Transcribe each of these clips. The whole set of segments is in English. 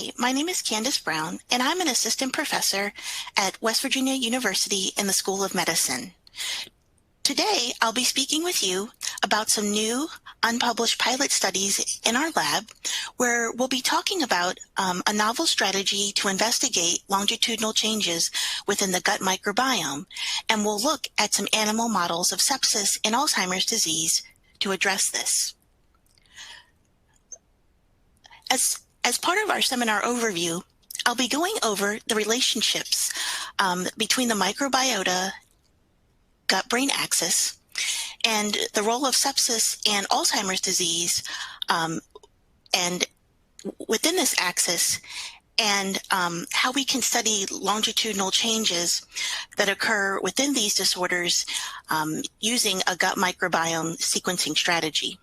Hi, my name is Candice Brown, and I'm an assistant professor at West Virginia University in the School of Medicine. Today, I'll be speaking with you about some new unpublished pilot studies in our lab where we'll be talking about a novel strategy to investigate longitudinal changes within the gut microbiome, and we'll look at some animal models of sepsis and Alzheimer's disease to address this. As part of our seminar overview, I'll be going over the relationships between the microbiota gut-brain axis and the role of sepsis and Alzheimer's disease and within this axis, and how we can study longitudinal changes that occur within these disorders using a gut microbiome sequencing strategy.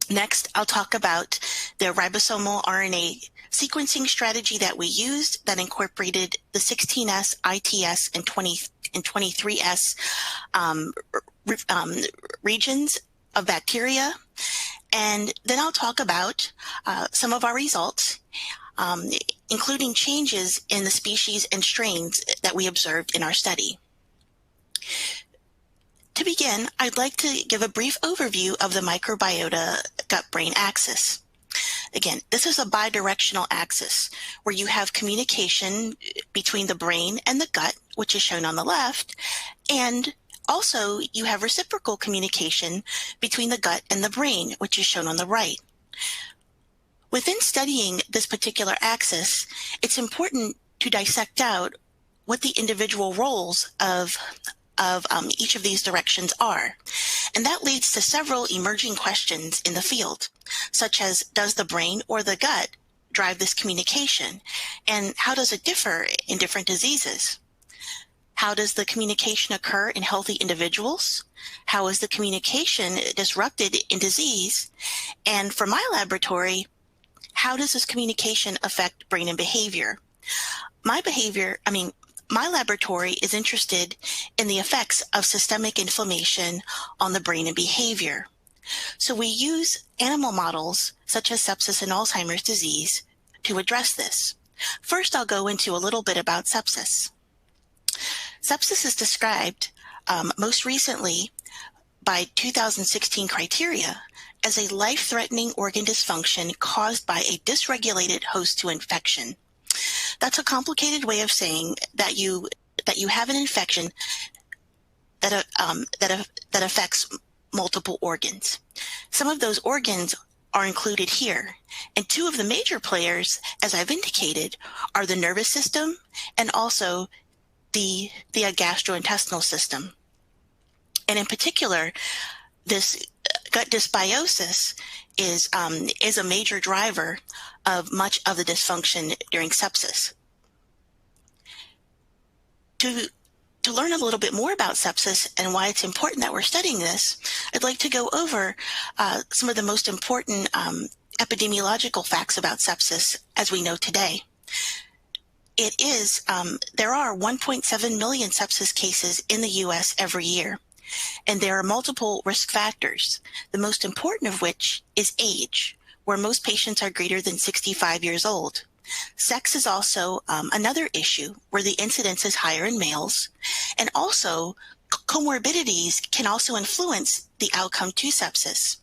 Next, I'll talk about the ribosomal RNA sequencing strategy that we used that incorporated the 16S, ITS, and 23S regions of bacteria. And then I'll talk about some of our results, including changes in the species and strains that we observed in our study. To begin, I'd like to give a brief overview of the microbiota gut-brain axis. Again, this is a bidirectional axis where you have communication between the brain and the gut, which is shown on the left, and also you have reciprocal communication between the gut and the brain, which is shown on the right. Within studying this particular axis, it's important to dissect out what the individual roles of each of these directions are. And that leads to several emerging questions in the field, such as, does the brain or the gut drive this communication? And how does it differ in different diseases? How does the communication occur in healthy individuals? How is the communication disrupted in disease? And for my laboratory, how does this communication affect brain and behavior? My laboratory is interested in the effects of systemic inflammation on the brain and behavior. So we use animal models such as sepsis and Alzheimer's disease to address this. First, I'll go into a little bit about sepsis. Sepsis is described most recently by 2016 criteria as a life-threatening organ dysfunction caused by a dysregulated host to infection. That's a complicated way of saying that you have an infection that affects multiple organs. Some of those organs are included here, and two of the major players, as I've indicated, are the nervous system and also the gastrointestinal system. And in particular, this gut dysbiosis is a major driver of much of the dysfunction during sepsis. To learn a little bit more about sepsis and why it's important that we're studying this, I'd like to go over some of the most important epidemiological facts about sepsis as we know today. There are 1.7 million sepsis cases in the U.S. every year. And there are multiple risk factors, the most important of which is age, where most patients are greater than 65 years old. Sex is also another issue where the incidence is higher in males, and also comorbidities can also influence the outcome to sepsis.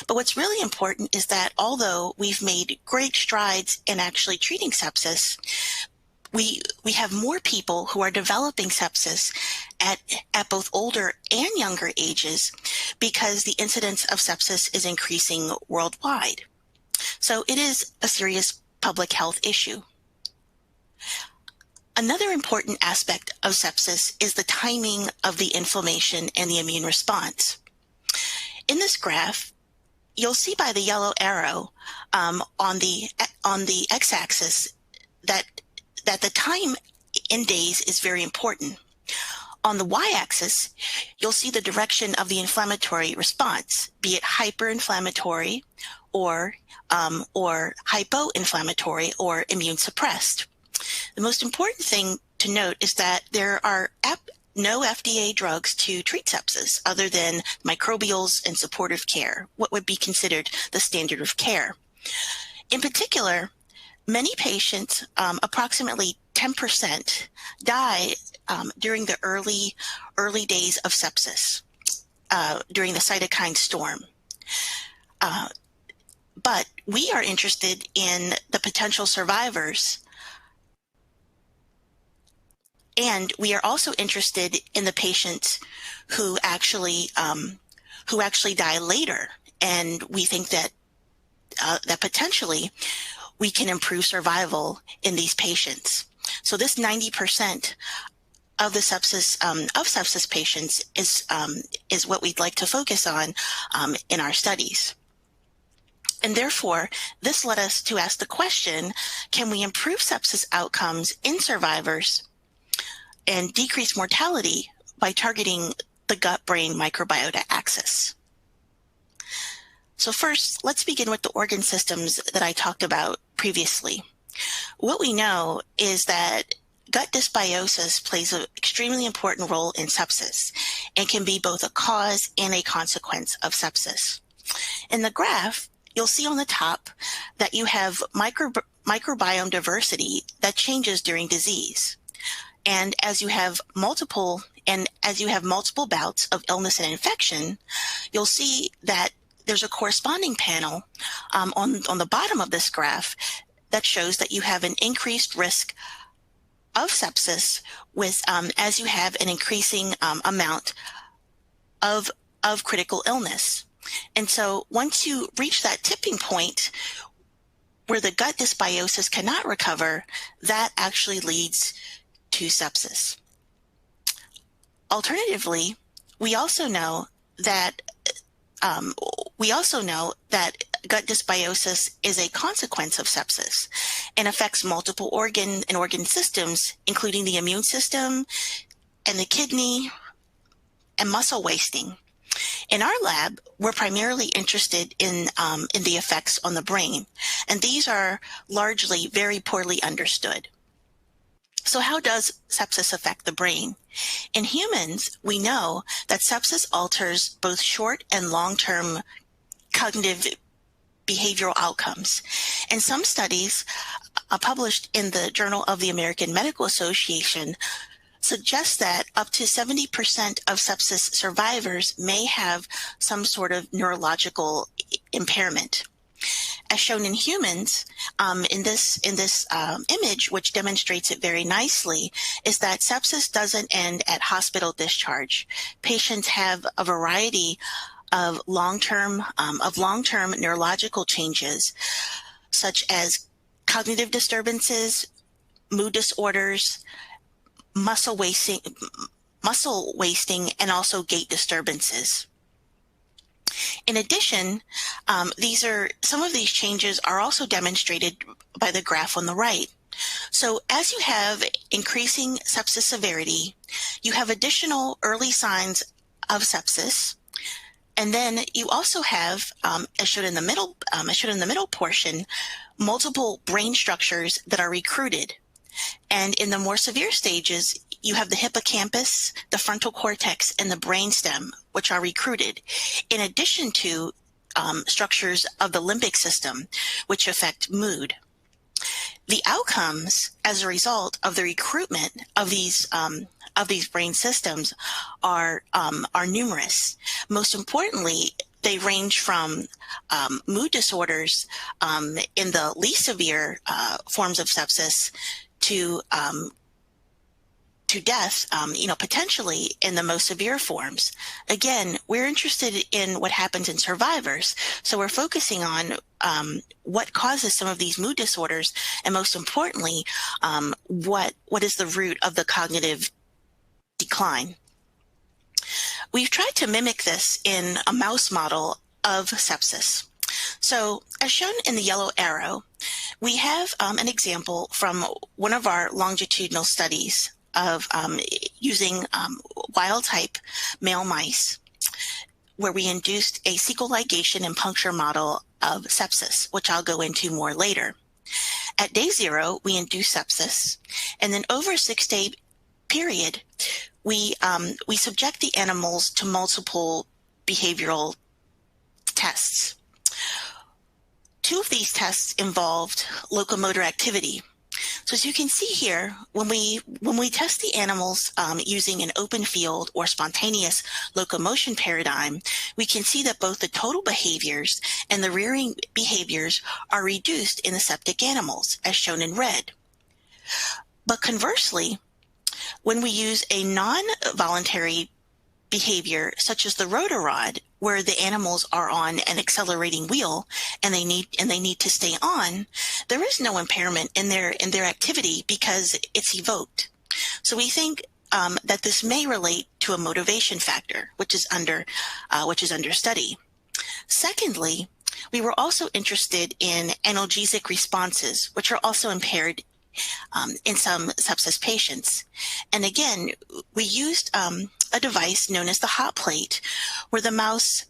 But what's really important is that although we've made great strides in actually treating sepsis, we have more people who are developing sepsis at both older and younger ages because the incidence of sepsis is increasing worldwide. So it is a serious public health issue. Another important aspect of sepsis is the timing of the inflammation and the immune response. In this graph, you'll see by the yellow arrow on the x-axis that the time in days is very important. On the y-axis, you'll see the direction of the inflammatory response, be it hyperinflammatory or hypoinflammatory or immune suppressed. The most important thing to note is that there are no FDA drugs to treat sepsis other than microbials and supportive care, what would be considered the standard of care. In particular, Many patients, approximately 10%, die during the early days of sepsis, during the cytokine storm. But we are interested in the potential survivors, and we are also interested in the patients who actually die later. And we think that that potentially we can improve survival in these patients. So this 90% of the sepsis patients is what we'd like to focus on in our studies. And therefore, this led us to ask the question, can we improve sepsis outcomes in survivors and decrease mortality by targeting the gut-brain microbiota axis? So first, let's begin with the organ systems that I talked about previously. What we know is that gut dysbiosis plays an extremely important role in sepsis and can be both a cause and a consequence of sepsis. In the graph, you'll see on the top that you have microbiome diversity that changes during disease. And as you have multiple bouts of illness and infection, you'll see that there's a corresponding panel on the bottom of this graph that shows that you have an increased risk of sepsis with as you have an increasing amount of critical illness. And so once you reach that tipping point where the gut dysbiosis cannot recover, that actually leads to sepsis. Alternatively, we also know that gut dysbiosis is a consequence of sepsis and affects multiple organ systems, including the immune system and the kidney and muscle wasting. In our lab, we're primarily interested in the effects on the brain, and these are largely very poorly understood. So how does sepsis affect the brain? In humans, we know that sepsis alters both short and long-term cognitive behavioral outcomes. And some studies published in the Journal of the American Medical Association suggest that up to 70% of sepsis survivors may have some sort of neurological impairment. As shown in humans, in this image, which demonstrates it very nicely, is that sepsis doesn't end at hospital discharge. Patients have a variety of long-term neurological changes, such as cognitive disturbances, mood disorders, muscle wasting, and also gait disturbances. In addition, some of these changes are also demonstrated by the graph on the right. So as you have increasing sepsis severity, you have additional early signs of sepsis, and then you also have, as shown in the middle portion, multiple brain structures that are recruited. And in the more severe stages, you have the hippocampus, the frontal cortex, and the brainstem, which are recruited, in addition to structures of the limbic system, which affect mood. The outcomes as a result of the recruitment of these brain systems are numerous. Most importantly, they range from mood disorders in the least severe forms of sepsis to death, potentially in the most severe forms. Again, we're interested in what happens in survivors, so we're focusing on what causes some of these mood disorders, and most importantly, what is the root of the cognitive decline. We've tried to mimic this in a mouse model of sepsis. So as shown in the yellow arrow, we have an example from one of our longitudinal studies of using wild-type male mice, where we induced a cecal ligation and puncture model of sepsis, which I'll go into more later. At day 0, we induce sepsis, and then over a 6-day period, we subject the animals to multiple behavioral tests Two of these tests involved locomotor activity. So as you can see here, when we test the animals using an open field or spontaneous locomotion paradigm, we can see that both the total behaviors and the rearing behaviors are reduced in the septic animals, as shown in red. But conversely, when we use a non-voluntary behavior, such as the rotor rod, where the animals are on an accelerating wheel and they need to stay on, there is no impairment in their activity because it's evoked. So we think that this may relate to a motivation factor, which is under study. Secondly, we were also interested in analgesic responses, which are also impaired in some sepsis patients. And again, we used a device known as the hot plate, where the mouse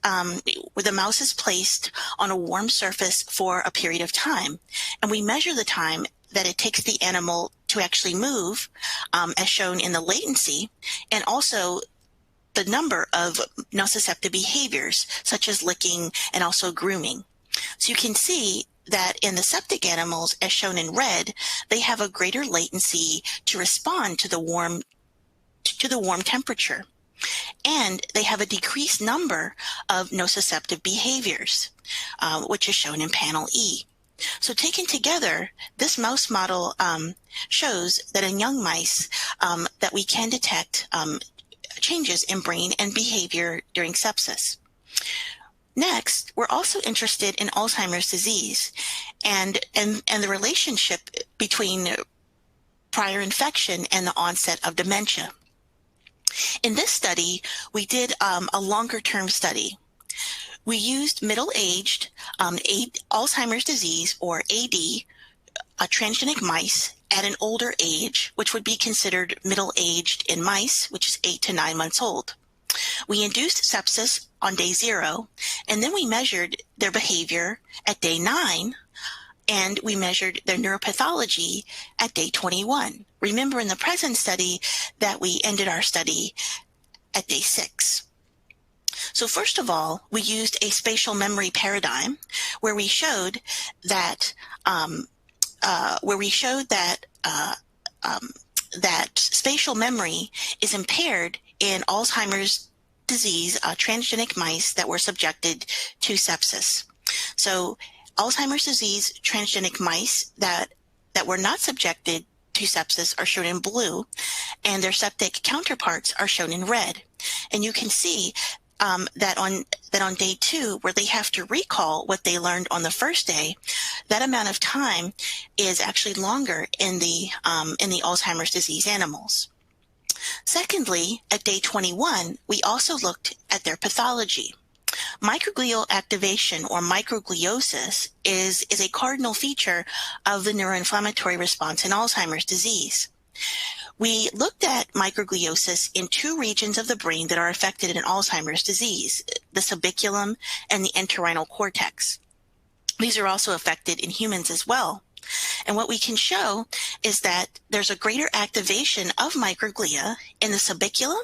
is placed on a warm surface for a period of time, and we measure the time that it takes the animal to actually move, as shown in the latency, and also the number of nociceptive behaviors, such as licking and also grooming. So you can see that in the septic animals, as shown in red, they have a greater latency to respond to the warm temperature. And they have a decreased number of nociceptive behaviors, which is shown in panel E. So taken together, this mouse model shows that in young mice that we can detect changes in brain and behavior during sepsis. Next, we're also interested in Alzheimer's disease and the relationship between prior infection and the onset of dementia. In this study, we did a longer-term study. We used middle-aged Alzheimer's disease, or AD, transgenic mice at an older age, which would be considered middle-aged in mice, which is 8 to 9 months old. We induced sepsis on day 0, and then we measured their behavior at day 9, and we measured their neuropathology at day 21. Remember in the present study that we ended our study at day 6. So first of all, we used a spatial memory paradigm where we showed that that spatial memory is impaired in Alzheimer's disease transgenic mice that were subjected to sepsis. So Alzheimer's disease transgenic mice that were not subjected to sepsis are shown in blue, and their septic counterparts are shown in red. And you can see that on day 2, where they have to recall what they learned on the first day, that amount of time is actually longer in the Alzheimer's disease animals. Secondly, at day 21, we also looked at their pathology. Microglial activation, or microgliosis, is a cardinal feature of the neuroinflammatory response in Alzheimer's disease. We looked at microgliosis in 2 regions of the brain that are affected in Alzheimer's disease, the subiculum and the entorhinal cortex. These are also affected in humans as well. And what we can show is that there's a greater activation of microglia in the subiculum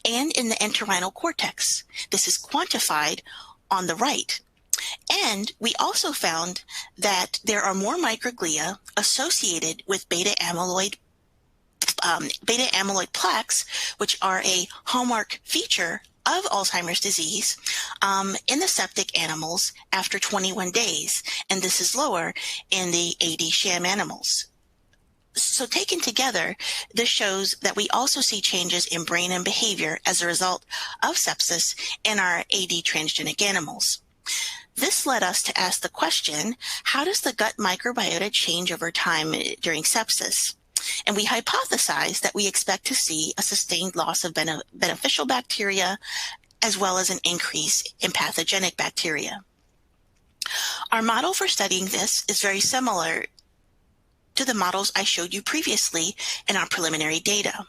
and in the entorhinal cortex. This is quantified on the right. And we also found that there are more microglia associated with beta amyloid plaques, which are a hallmark feature of Alzheimer's disease in the septic animals after 21 days, and this is lower in the AD sham animals. So taken together, this shows that we also see changes in brain and behavior as a result of sepsis in our AD transgenic animals. This led us to ask the question, how does the gut microbiota change over time during sepsis? And we hypothesized that we expect to see a sustained loss of beneficial bacteria as well as an increase in pathogenic bacteria. Our model for studying this is very similar to the models I showed you previously in our preliminary data.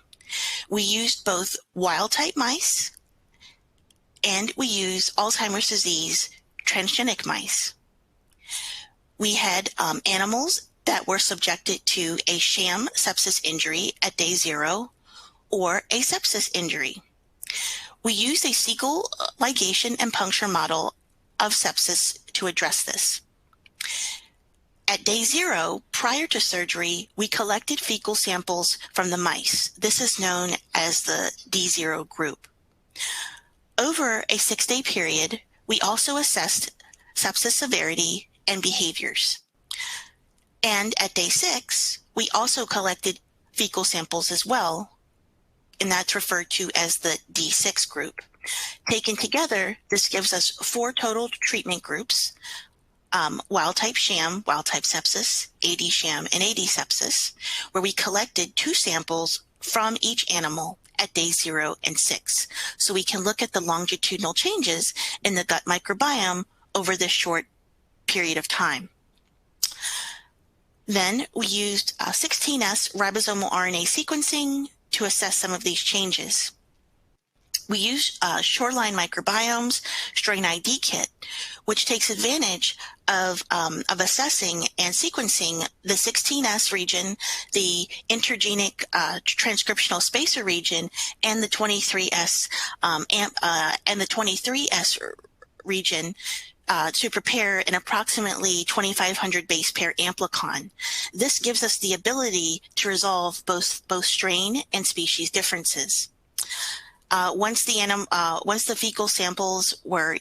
We used both wild-type mice and we used Alzheimer's disease transgenic mice. We had animals that were subjected to a sham sepsis injury at day 0 or a sepsis injury. We used a Siegel ligation and puncture model of sepsis to address this. At day 0, prior to surgery, we collected fecal samples from the mice. This is known as the D0 group. Over a 6-day period, we also assessed sepsis severity and behaviors. And at day 6, we also collected fecal samples as well, and that's referred to as the D6 group. Taken together, this gives us 4 total treatment groups: wild-type sham, wild-type sepsis, AD sham, and AD sepsis, where we collected 2 samples from each animal at day 0 and 6. So we can look at the longitudinal changes in the gut microbiome over this short period of time. Then we used 16S ribosomal RNA sequencing to assess some of these changes. We use Shoreline Microbiome's Strain ID kit, which takes advantage of assessing and sequencing the 16S region, the intergenic transcriptional spacer region, and the 23S and the 23S region to prepare an approximately 2,500 base pair amplicon. This gives us the ability to resolve both strain and species differences. Once the fecal samples were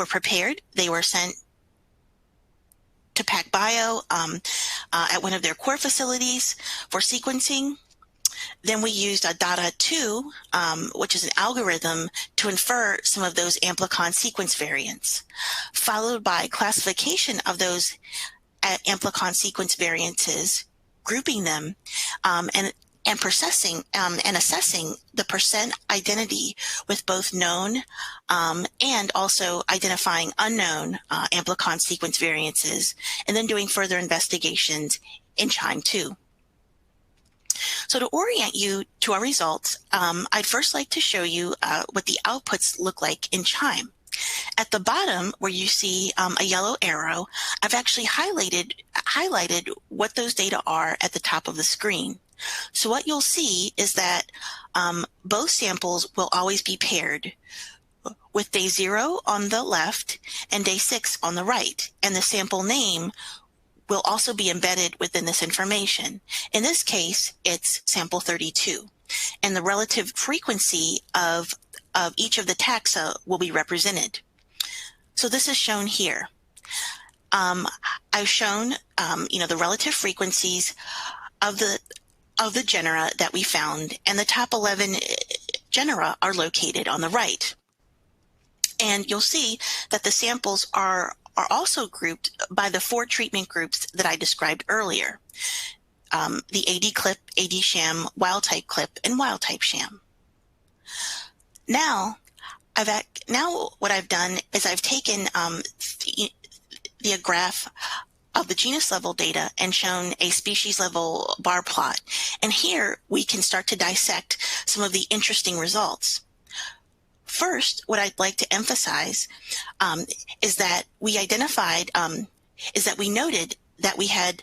prepared, they were sent to PacBio at one of their core facilities for sequencing. Then we used a DATA2, which is an algorithm to infer some of those amplicon sequence variants, followed by classification of those amplicon sequence variances, grouping them, and processing and assessing the percent identity with both known and also identifying unknown amplicon sequence variances, and then doing further investigations in QIIME 2. So to orient you to our results, I'd first like to show you what the outputs look like in QIIME. At the bottom, where you see a yellow arrow, I've actually highlighted what those data are at the top of the screen. So what you'll see is that both samples will always be paired, with day 0 on the left and day 6 on the right, and the sample name will also be embedded within this information. In this case, it's sample 32, and the relative frequency of each of the taxa will be represented. So this is shown here. I've shown the relative frequencies of the genera that we found, and the top 11 genera are located on the right. And you'll see that the samples are also grouped by the 4 treatment groups that I described earlier: the AD clip, AD sham, wild type clip, and wild type sham. Now what I've done is I've taken the graph of the genus level data and shown a species level bar plot. And here we can start to dissect some of the interesting results. First, what I'd like to emphasize is that we identified, we noted that we had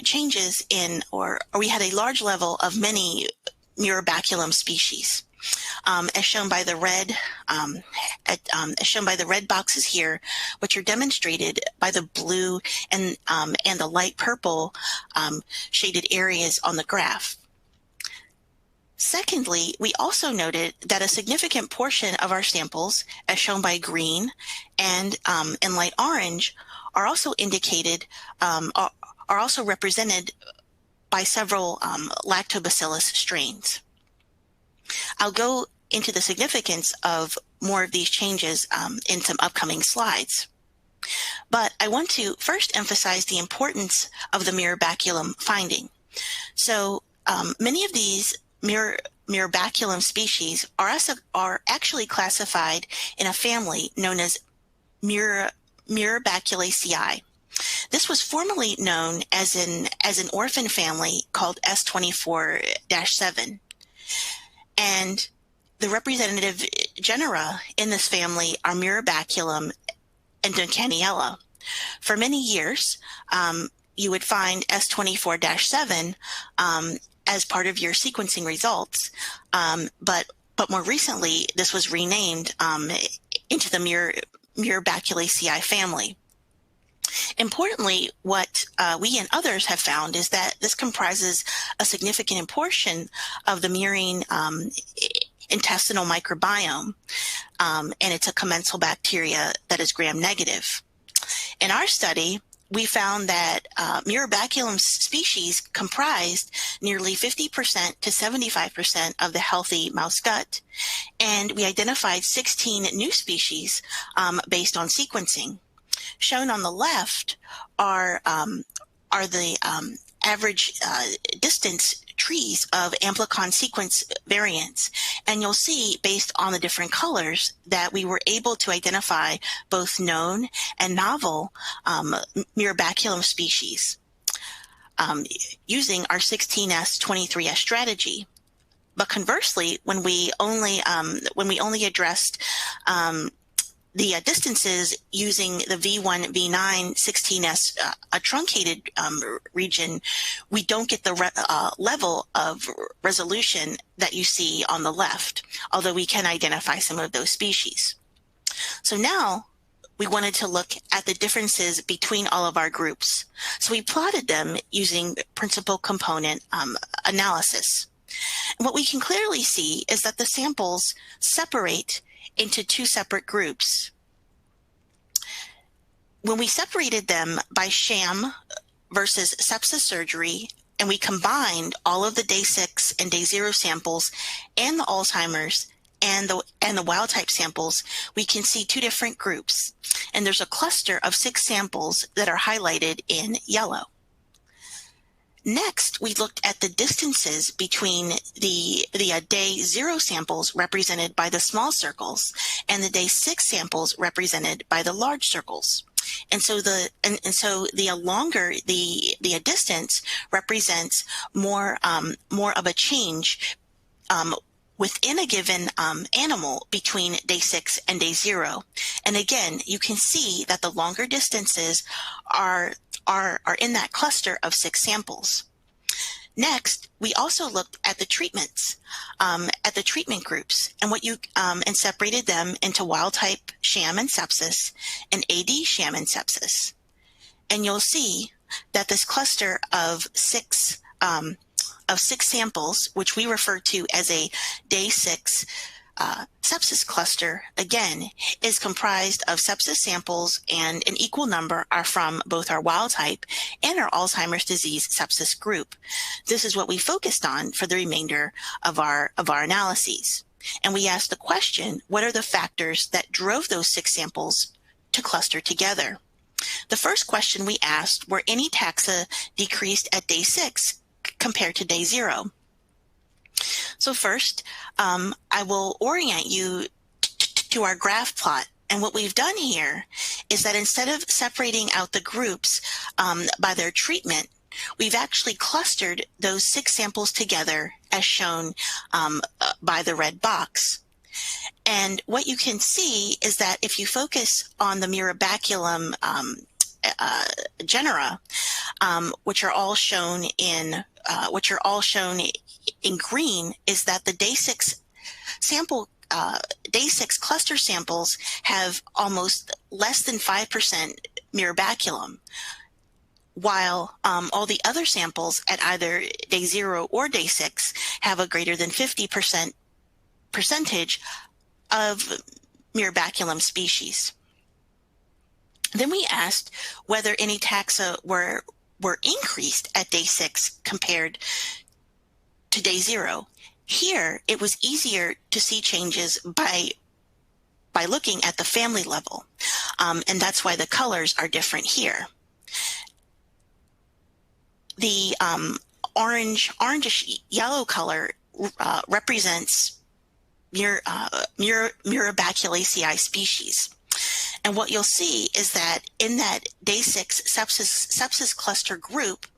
changes in, or we had a large level of many Baculum species. As shown by the red boxes here, which are demonstrated by the blue and the light purple shaded areas on the graph. Secondly, we also noted that a significant portion of our samples, as shown by green and light orange, are also indicated, are also represented by several lactobacillus strains. I'll go into the significance of more of these changes in some upcoming slides. But I want to first emphasize the importance of the Baculum finding. So many of these Baculum species are actually classified in a family known as Baculaceae. This was formerly known as an orphan family called S24-7. And the representative genera in this family are Baculum and Duncaniella. For many years, you would find S24-7 as part of your sequencing results, but more recently, this was renamed into the Baculaceae family. Importantly, what we and others have found is that this comprises a significant portion of the murine intestinal microbiome, and it's a commensal bacteria that is gram-negative. In our study, we found that Baculum species comprised nearly 50% to 75% of the healthy mouse gut, and we identified 16 new species based on sequencing. Shown on the left are the average distance trees of amplicon sequence variants. And you'll see, based on the different colors, that we were able to identify both known and novel Baculum species using our 16S 23S strategy. But conversely, when we only addressed the distances using the V1, V9, 16S a truncated region, we don't get the level of resolution that you see on the left, although we can identify some of those species. So now we wanted to look at the differences between all of our groups. So we plotted them using principal component analysis. And what we can clearly see is that the samples separate into two separate groups. When we separated them by sham versus sepsis surgery, and we combined all of the day 6 and day 0 samples and the Alzheimer's and the wild type samples, we can see two different groups. And there's a cluster of 6 samples that are highlighted in yellow. Next, we looked at the distances between the day 0 samples represented by the small circles and the day 6 samples represented by the large circles. And so the longer the distance represents more of a change within a given animal between day 6 and day 0. And again, you can see that the longer distances are in that cluster of 6 samples. Next, we also looked at the treatments, at the treatment groups, and and separated them into wild type sham and sepsis, and AD sham and sepsis. And you'll see that this cluster of six samples, which we refer to as a day 6 sepsis cluster, again, is comprised of sepsis samples, and an equal number are from both our wild type and our Alzheimer's disease sepsis group. This is what we focused on for the remainder of our analyses. And we asked the question, what are the factors that drove those 6 samples to cluster together? The first question we asked were any taxa decreased at day 6 compared to day 0. So first, I will orient you to our graph plot. And what we've done here is that instead of separating out the groups by their treatment, we've actually clustered those 6 samples together as shown by the red box. And what you can see is that if you focus on the Baculum genera, which are all shown in green, is that the day 6 cluster samples have almost less than 5% Baculum, while all the other samples at either day 0 or day 6 have a greater than 50% percentage of Baculum species. Then we asked whether any taxa were increased at day 6 compared to day 0. Here, it was easier to see changes by looking at the family level, and that's why the colors are different here. The orangish yellow color represents Muribaculaceae species. And what you'll see is that in that day 6 sepsis cluster group,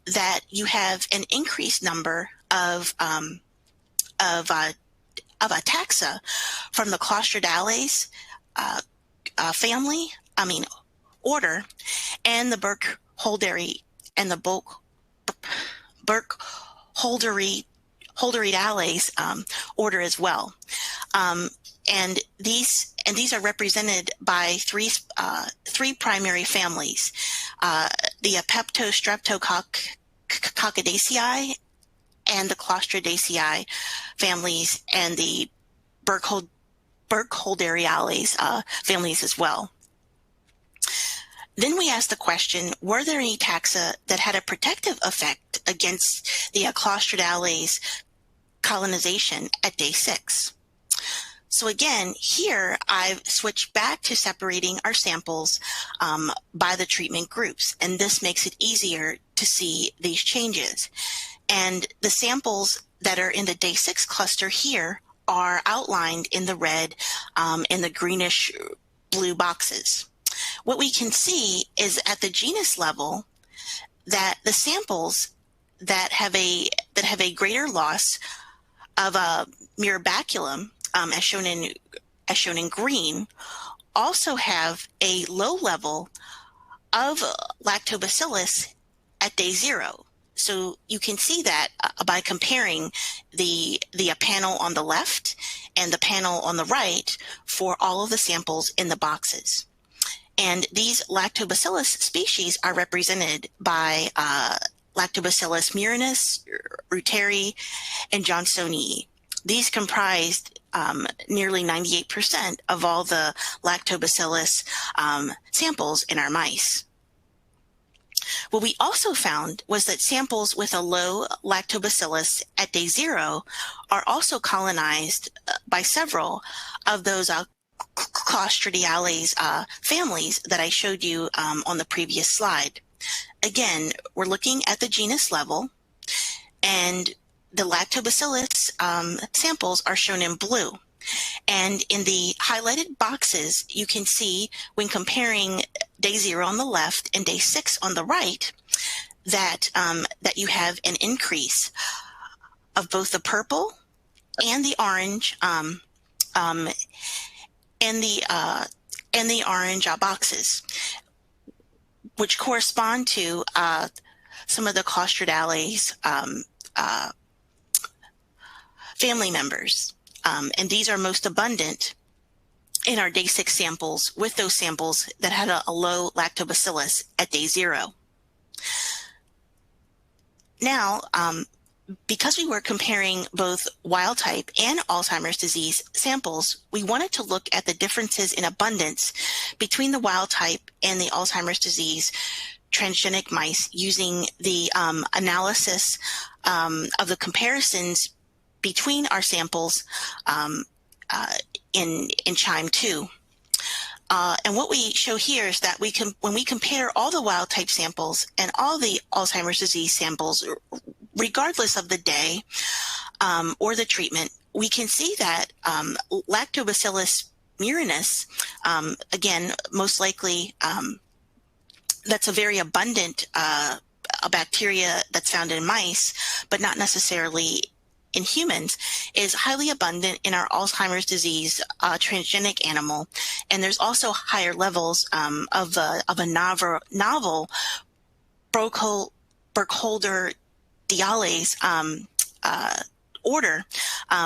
that you have an increased number of taxa from the Clostridales order, and the Burkholderidales order as well. And these are represented by three primary families: the Apeptostreptococcidaceae and the Clostridaceae families, and the Burkholderiales families as well. Then we asked the question, were there any taxa that had a protective effect against the Clostridales colonization at day 6? So again, here I've switched back to separating our samples by the treatment groups, and this makes it easier to see these changes. And the samples that are in the day 6 cluster here are outlined in the red in the greenish blue boxes. What we can see is at the genus level that the samples that have a greater loss of a mirror baculum, as shown in green, also have a low level of lactobacillus at day 0. So you can see that by comparing the panel on the left and the panel on the right for all of the samples in the boxes. And these lactobacillus species are represented by Lactobacillus murinus, reuteri, and johnsonii. These comprised nearly 98% of all the lactobacillus samples in our mice. What we also found was that samples with a low lactobacillus at day 0 are also colonized by several of those Clostridiales families that I showed you on the previous slide. Again, we're looking at the genus level, and the lactobacillus samples are shown in blue. And in the highlighted boxes, you can see when comparing day 0 on the left and day 6 on the right that you have an increase of both the purple and the orange and the orange boxes, which correspond to some of the Clostridales family members. And these are most abundant in our day 6 samples, with those samples that had a low lactobacillus at day 0. Now, because we were comparing both wild type and Alzheimer's disease samples, we wanted to look at the differences in abundance between the wild type and the Alzheimer's disease transgenic mice using the analysis of the comparisons between our samples in CHIME 2. And what we show here is that when we compare all the wild type samples and all the Alzheimer's disease samples, regardless of the day or the treatment, we can see that Lactobacillus murinus, again, most likely that's a very abundant a bacteria that's found in mice, but not necessarily in humans, is highly abundant in our Alzheimer's disease transgenic animal. And there's also higher levels of a novel Burkholder-Diales order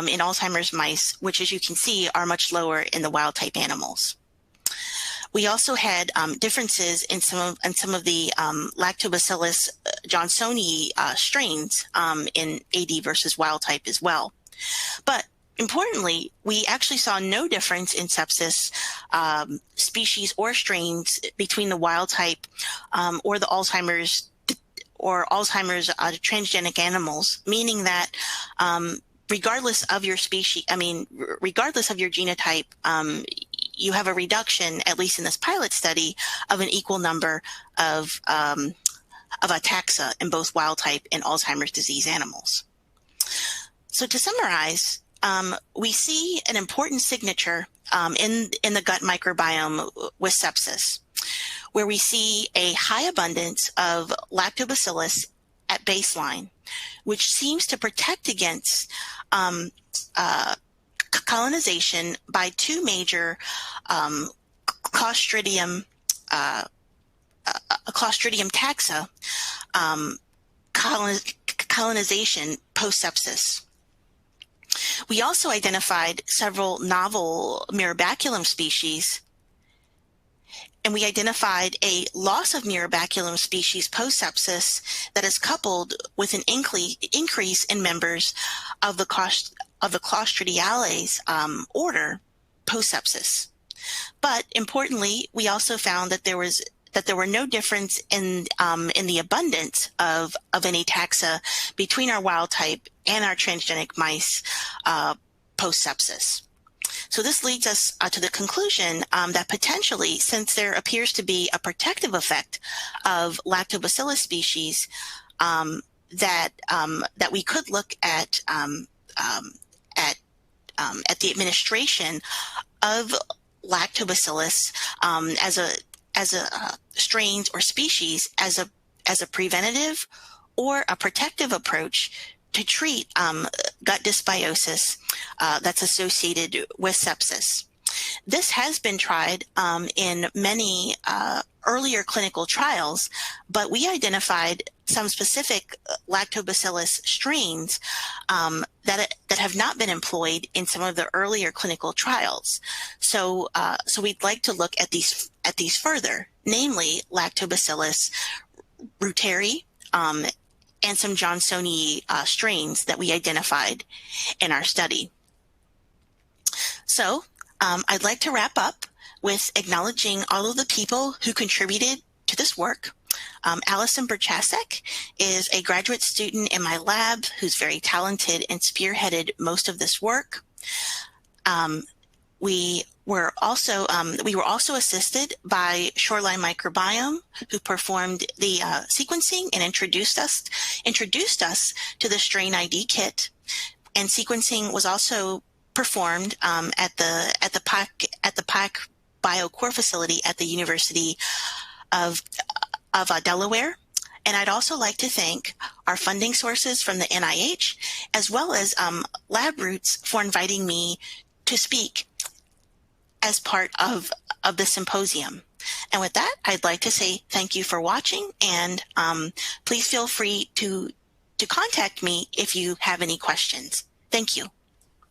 in Alzheimer's mice, which, as you can see, are much lower in the wild type animals. We also had differences in some of the Lactobacillus johnsonii strains in AD versus wild type as well. But importantly, we actually saw no difference in sepsis species or strains between the wild type or the Alzheimer's transgenic animals, meaning that regardless of your species, regardless of your genotype, you have a reduction, at least in this pilot study, of an equal number of ataxa in both wild type and Alzheimer's disease animals. So to summarize, we see an important signature in the gut microbiome with sepsis, where we see a high abundance of lactobacillus at baseline, which seems to protect against colonization by two major Clostridium taxa colonization post-sepsis. We also identified several novel Baculum species, and we identified a loss of Baculum species post-sepsis that is coupled with an increase in members of the Clostridiales order post-sepsis. But importantly, we also found that there were no difference in the abundance of any taxa between our wild type and our transgenic mice post-sepsis. So this leads us to the conclusion that potentially, since there appears to be a protective effect of lactobacillus species, that we could look at the administration of lactobacillus as a strains or species as a preventative or a protective approach to treat gut dysbiosis that's associated with sepsis. This has been tried in many earlier clinical trials, but we identified some specific lactobacillus strains that have not been employed in some of the earlier clinical trials. So we'd like to look at these further, namely Lactobacillus reuteri and some Johnsonii strains that we identified in our study. So I'd like to wrap up with acknowledging all of the people who contributed to this work. Allison Berchasek is a graduate student in my lab who's very talented and spearheaded most of this work. We were also assisted by Shoreline Microbiome, who performed the sequencing and introduced us to the strain ID kit. And sequencing was also performed at the PAC BioCore facility at the University of Delaware. And I'd also like to thank our funding sources from the NIH, as well as LabRoots for inviting me to speak as part of the symposium. And with that, I'd like to say thank you for watching, and please feel free to contact me if you have any questions. Thank you.